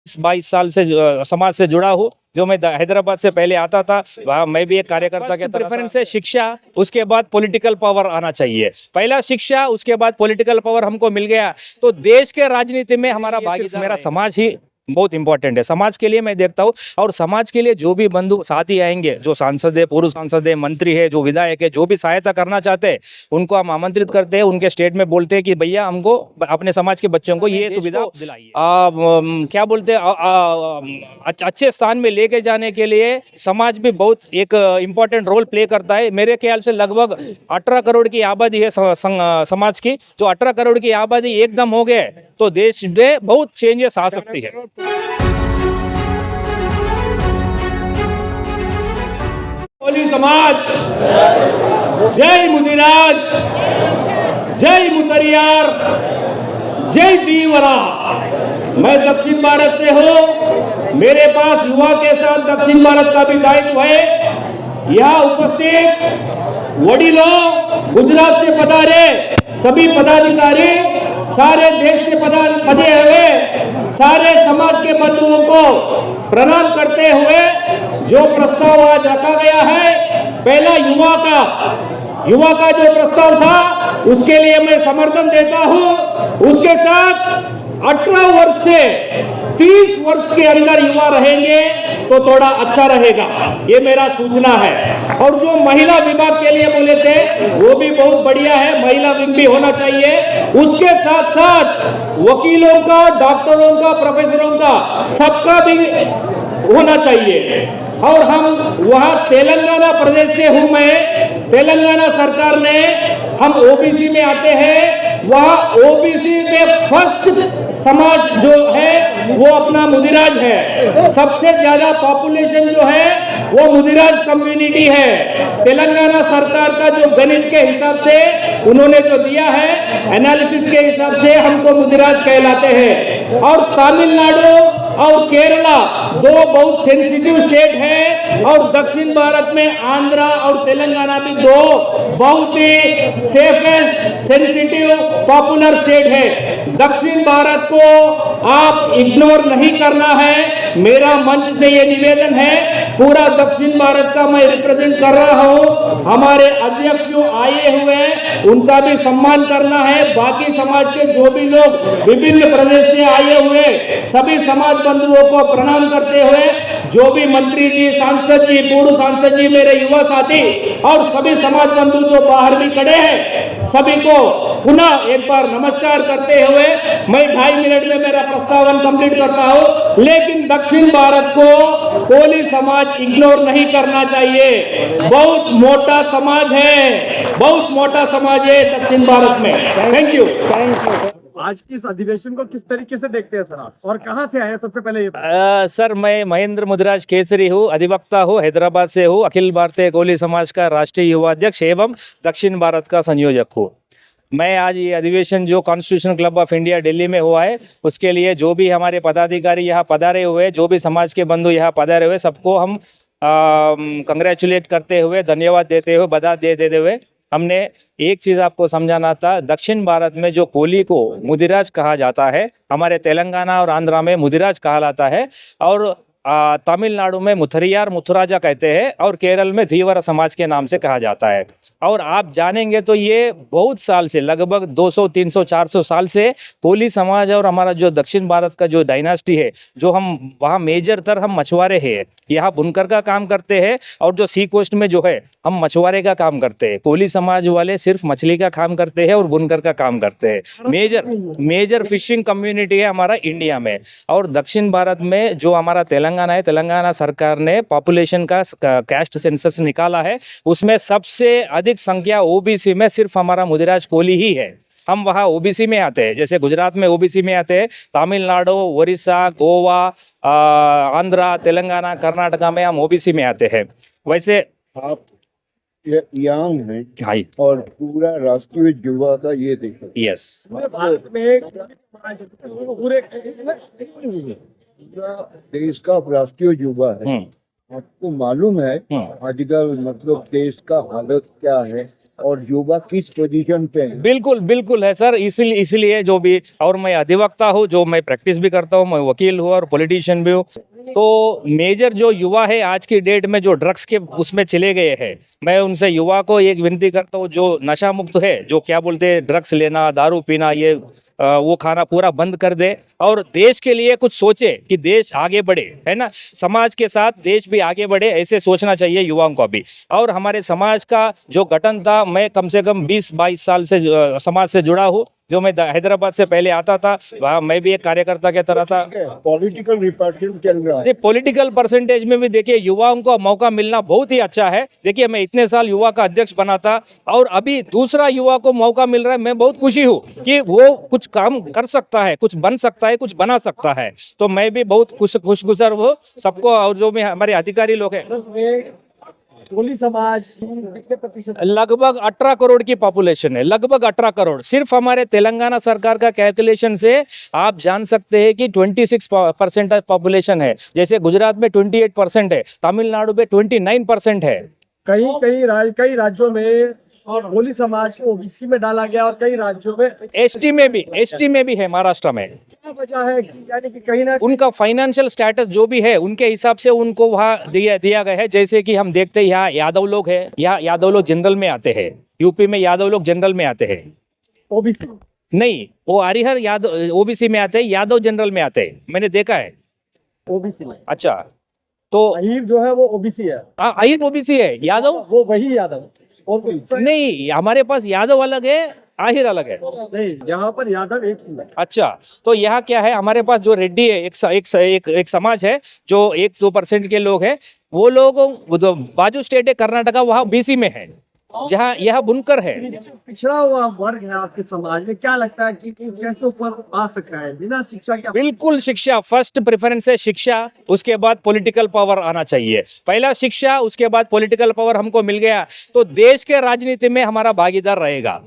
22 साल से समाज से जुड़ा हूँ। जो मैं हैदराबाद से पहले आता था, वहाँ मैं भी एक कार्यकर्ता के प्रेफरेंस है शिक्षा, उसके बाद पॉलिटिकल पावर आना चाहिए। पहला शिक्षा, उसके बाद पॉलिटिकल पावर हमको मिल गया तो देश के राजनीति में हमारा भागीदार, मेरा समाज ही बहुत इंपॉर्टेंट है। समाज के लिए मैं देखता हूँ, और समाज के लिए जो भी बंधु साथी आएंगे, जो सांसद है, पूर्व सांसद है, मंत्री है, जो विधायक है, जो भी सहायता करना चाहते हैं, उनको हम आमंत्रित करते हैं। उनके स्टेट में बोलते हैं कि भैया हमको अपने समाज के बच्चों को ये सुविधा दिलाइए। क्या बोलते हैं, अच्छे स्थान में लेके जाने के लिए समाज भी बहुत एक इम्पोर्टेंट रोल प्ले करता है। मेरे ख्याल से लगभग 18 करोड़ की आबादी है समाज की। जो 18 करोड़ की आबादी एकदम हो गए तो देश में बहुत चेंजेस आ सकती है। कोली समाज, जय मुदिराज, जय मुतरियार, जय दीवरा। मैं दक्षिण भारत से हूँ। मेरे पास युवा के साथ दक्षिण भारत का भी दायित्व है। यहाँ उपस्थित वडीलों, गुजरात से पधारे सभी पदाधिकारी, सारे देश से पधे हुए सारे समाज के बंधुओं को प्रणाम करते हुए जो प्रस्ताव आज रखा गया है, पहला युवा का जो प्रस्ताव था उसके लिए मैं समर्थन देता हूं। उसके साथ 18 वर्ष से 30 वर्ष के अंदर युवा रहेंगे तो थोड़ा अच्छा रहेगा, ये मेरा सूचना है। और जो महिला विभाग के लिए बोले थे वो भी बहुत बढ़िया है, महिला विंग भी होना चाहिए। उसके साथ साथ वकीलों का, डॉक्टरों का, प्रोफेसरों का, सबका भी होना चाहिए। और हम वहां तेलंगाना प्रदेश से हूं मैं। तेलंगाना सरकार ने, हम ओबीसी में आते हैं, वहां ओबीसी में फर्स्ट समाज जो है वो अपना मुदिराज है। सबसे ज्यादा पॉपुलेशन जो है वो मुदिराज कम्युनिटी है। तेलंगाना सरकार का जो गणित के हिसाब से उन्होंने जो दिया है, एनालिसिस के हिसाब से हमको मुदिराज कहलाते हैं। और तमिलनाडु और केरला दो बहुत सेंसिटिव स्टेट है, और दक्षिण भारत में आंध्रा और तेलंगाना भी दो बहुत ही सेफेस्ट, सेंसिटिव, पॉपुलर स्टेट है। दक्षिण भारत को आप इग्नोर नहीं करना है। मेरा मंच से ये निवेदन है, पूरा दक्षिण भारत का मैं रिप्रेजेंट कर रहा हूं। हमारे अध्यक्ष जो आए हुए हैं उनका भी सम्मान करना है। बाकी समाज के जो भी लोग विभिन्न प्रदेश से आए हुए सभी समाज बंधुओं को प्रणाम करते हुए, जो भी मंत्री जी, सांसद जी, पूर्व सांसद जी, मेरे युवा साथी और सभी समाज बंधु जो बाहर भी खड़े हैं, सभी को पुनः एक बार नमस्कार करते हुए मैं 2.5 मिनट में मेरा प्रस्तावन कंप्लीट करता हूं। लेकिन दक्षिण भारत को कोली समाज इग्नोर नहीं करना चाहिए। बहुत मोटा समाज है, बहुत मोटा समाज है दक्षिण भारत में। Thank you. आज की इस अधिवेशन को किस तरीके से देखते हैं सर आप, और कहां से आए? सबसे पहले ये सर, मैं महेंद्र मुदिराज केसरी हूँ, अधिवक्ता हूँ, हैदराबाद से हूँ, अखिल भारतीय कोली समाज का राष्ट्रीय युवा अध्यक्ष एवं दक्षिण भारत का संयोजक हूँ। मैं आज ये अधिवेशन जो constitution club of India Delhi में हुआ है, उसके लिए जो भी हमारे पदाधिकारी यहाँ पधारे हुए, जो भी समाज के बंधु यहाँ पधारे हुए, सबको हम कंग्रेचुलेट करते हुए, धन्यवाद देते हुए, बधाई देते हुए, हमने एक चीज़ आपको समझाना था। दक्षिण भारत में जो कोली को मुदिराज कहा जाता है, हमारे तेलंगाना और आंध्रा में मुदिराज कहा जाता है, और तमिलनाडु में मुथरियार, मुथुराजा कहते हैं, और केरल में धीवरा समाज के नाम से कहा जाता है। और आप जानेंगे तो ये बहुत साल से, लगभग 200, 300, 400 साल से कोली समाज और हमारा जो दक्षिण भारत का जो डायनास्टी है, जो हम वहाँ मेजरतर हम मछुआरे हैं, यहाँ बुनकर का काम करते हैं, और जो सी कोस्ट में जो है हम मछुआरे का काम करते हैं। कोली समाज वाले सिर्फ मछली का काम करते हैं और बुनकर का काम करते हैं। मेजर फिशिंग कम्युनिटी है हमारा इंडिया में। और दक्षिण भारत में जो हमारा तेलंगाना है, तेलंगाना सरकार ने पॉपुलेशन का कैस्ट सेंसस निकाला है, उसमें सबसे अधिक संख्या ओबीसी में सिर्फ हमारा मुदिराज कोली ही है। हम वहाँ ओबीसी में आते हैं, जैसे गुजरात में ओबीसी में आते हैं, तमिलनाडु, उड़ीसा, गोवा, आंध्रा, तेलंगाना, कर्नाटका में हम ओबीसी में आते हैं। वैसे आप यंग हैं, हाँ, और पूरा राष्ट्रीय युवा का ये देखो, यस, भारत में पूरे पूरा देश का राष्ट्रीय युवा है। आपको मालूम है आजकल मतलब देश का हालत क्या है, और युवा किस पोजीशन पे है। बिल्कुल बिल्कुल है सर, इसलिए जो भी, और मैं अधिवक्ता हूँ, जो मैं प्रैक्टिस भी करता हूँ, मैं वकील हूँ और पॉलिटिशियन भी हूँ। तो मेजर जो युवा है आज की डेट में जो ड्रग्स के उसमें चले गए हैं, मैं उनसे युवा को एक विनती करता हूँ, जो नशा मुक्त है, जो क्या बोलते हैं ड्रग्स लेना, दारू पीना, ये वो खाना पूरा बंद कर दे और देश के लिए कुछ सोचे कि देश आगे बढ़े, है ना। समाज के साथ देश भी आगे बढ़े, ऐसे सोचना चाहिए युवाओं को भी। और हमारे समाज का जो गठन था, मैं कम से कम 20-22 साल से समाज से जुड़ा हूँ। जो मैं हैदराबाद से पहले आता था, वहाँ मैं भी एक कार्यकर्ता के तरह था। पॉलिटिकल रिप्रेजेंटेशन चल रहा है। जी, पॉलिटिकल परसेंटेज में भी देखिए युवाओं को मौका मिलना बहुत ही अच्छा है। देखिए मैं इतने साल युवा का अध्यक्ष बना था और अभी दूसरा युवा को मौका मिल रहा है। मैं बहुत खुशी हूँ कि वो कुछ काम कर सकता है, कुछ बन सकता है, कुछ बना सकता है। तो मैं भी बहुत खुशगुजार हूँ सबको। और जो भी हमारे अधिकारी लोग हैं, कोली समाज कितने प्रतिशत? लगभग 18 करोड़ की पॉपुलेशन है, लगभग 18 करोड़। सिर्फ हमारे तेलंगाना सरकार का कैलकुलेशन से आप जान सकते हैं कि 26% पॉपुलेशन है। जैसे गुजरात में 28% है, तमिलनाडु में 29% है। कई राज्यों में और कोली समाज को ओबीसी में डाला गया और कई राज्यों में एसटी में भी है। महाराष्ट्र में क्या वजह है कि यानी कि कहीं ना उनका फाइनेंशियल स्टेटस जो भी है, उनके हिसाब से उनको वहाँ दिया गया है। जैसे कि हम देखते हैं यहाँ यादव लोग हैं, यहाँ यादव लोग जनरल में आते हैं। यूपी में यादव लोग जनरल में आते हैं। ओबीसी नहीं, वो हरिहर यादव ओबीसी में आते हैं, यादव जनरल में आते हैं, मैंने देखा है। ओबीसी में अच्छा, तो अहीर जो है वो ओबीसी है। अहीर ओबीसी है, यादव वो वही यादव और नहीं। हमारे पास यादव अलग है, आहिर अलग है। नहीं, यहाँ पर यादव एक ही है। अच्छा, तो यहाँ क्या है, हमारे पास जो रेड्डी है, एक समाज है जो 1-2% के लोग हैं। वो लोग बाजू स्टेट है कर्नाटका, वहाँ बीसी में है, जहाँ यह बुनकर है। पिछड़ा हुआ वर्ग है आपके समाज में, क्या लगता है कि कैसे ऊपर आ सकता है बिना शिक्षा के? बिल्कुल, शिक्षा फर्स्ट प्रेफरेंस है। शिक्षा, उसके बाद पॉलिटिकल पावर आना चाहिए। पहला शिक्षा, उसके बाद पॉलिटिकल पावर हमको मिल गया तो देश के राजनीति में हमारा भागीदार रहेगा।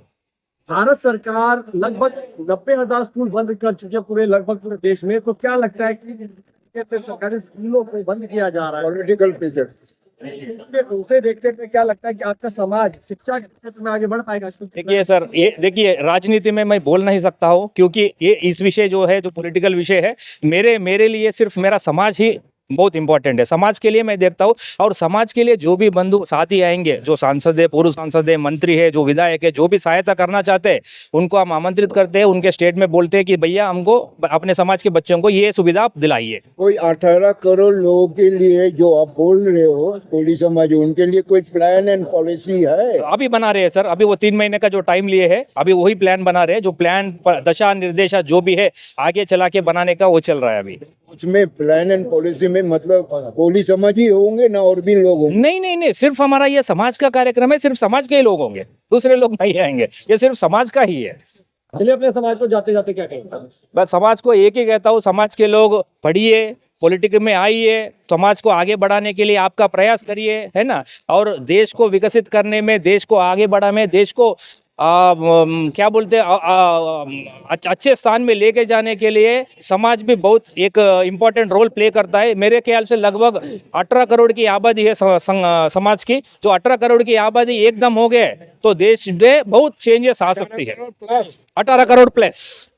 भारत सरकार लगभग 90,000 स्कूल बंद कर चुके हैं पूरे देश में। तो क्या लगता है कि कैसे सरकारी स्कूलों को बंद किया जा रहा है? Political pressure. उसे देखते हुए क्या लगता है कि आपका समाज शिक्षा के क्षेत्र में आगे बढ़ पाएगा? देखिए सर, ये देखिए राजनीति में मैं बोल नहीं सकता हूँ, क्योंकि ये इस विषय जो है, जो पॉलिटिकल विषय है, मेरे लिए सिर्फ मेरा समाज ही बहुत इंपॉर्टेंट है। समाज के लिए मैं देखता हूँ, और समाज के लिए जो भी बंधु साथी आएंगे, जो सांसद है, पूर्व सांसद है, मंत्री है, जो विधायक है, जो भी सहायता करना चाहते हैं, उनको हम आमंत्रित करते हैं। उनके स्टेट में बोलते हैं कि भैया हमको अपने समाज के बच्चों को ये सुविधा आप दिलाइए। कोई 18 करोड़ लोगों के लिए जो आप बोल रहे हो कोली समाज, उनके लिए कोई प्लान एंड पॉलिसी है? अभी बना रहे हैं सर, अभी वो 3 महीने का जो टाइम लिए है, अभी वही प्लान बना रहे हैं। जो प्लान दशा निर्देशा जो भी है आगे चला के बनाने का, वो चल रहा है अभी। उसमें प्लान एंड पॉलिसी में मतलब कोली समाज ही होंगे ना, और भी लोग होंगे? नहीं, सिर्फ हमारा ये समाज का कार्यक्रम है, सिर्फ समाज के ही लोग होंगे, दूसरे लोग नहीं आएंगे। ये सिर्फ समाज का ही है। चलिए, अपने समाज को जाते जाते क्या कहेंगे? बस समाज को एक ही कहता हूँ, समाज के लोग पढ़िए, पॉलिटिक्स में आइए, समाज को आगे बढ़ाने के लिए आपका प्रयास करिए, है ना। और देश को विकसित करने में, देश को आगे बढ़ाने में, देश को क्या बोलते हैं अच्छे स्थान में लेके जाने के लिए समाज भी बहुत एक इम्पोर्टेंट रोल प्ले करता है। मेरे ख्याल से लगभग 18 करोड़ की आबादी है समाज की। जो 18 करोड़ की आबादी एकदम हो गए तो देश में बहुत चेंजेस आ सकती है। 18 करोड़ प्लस।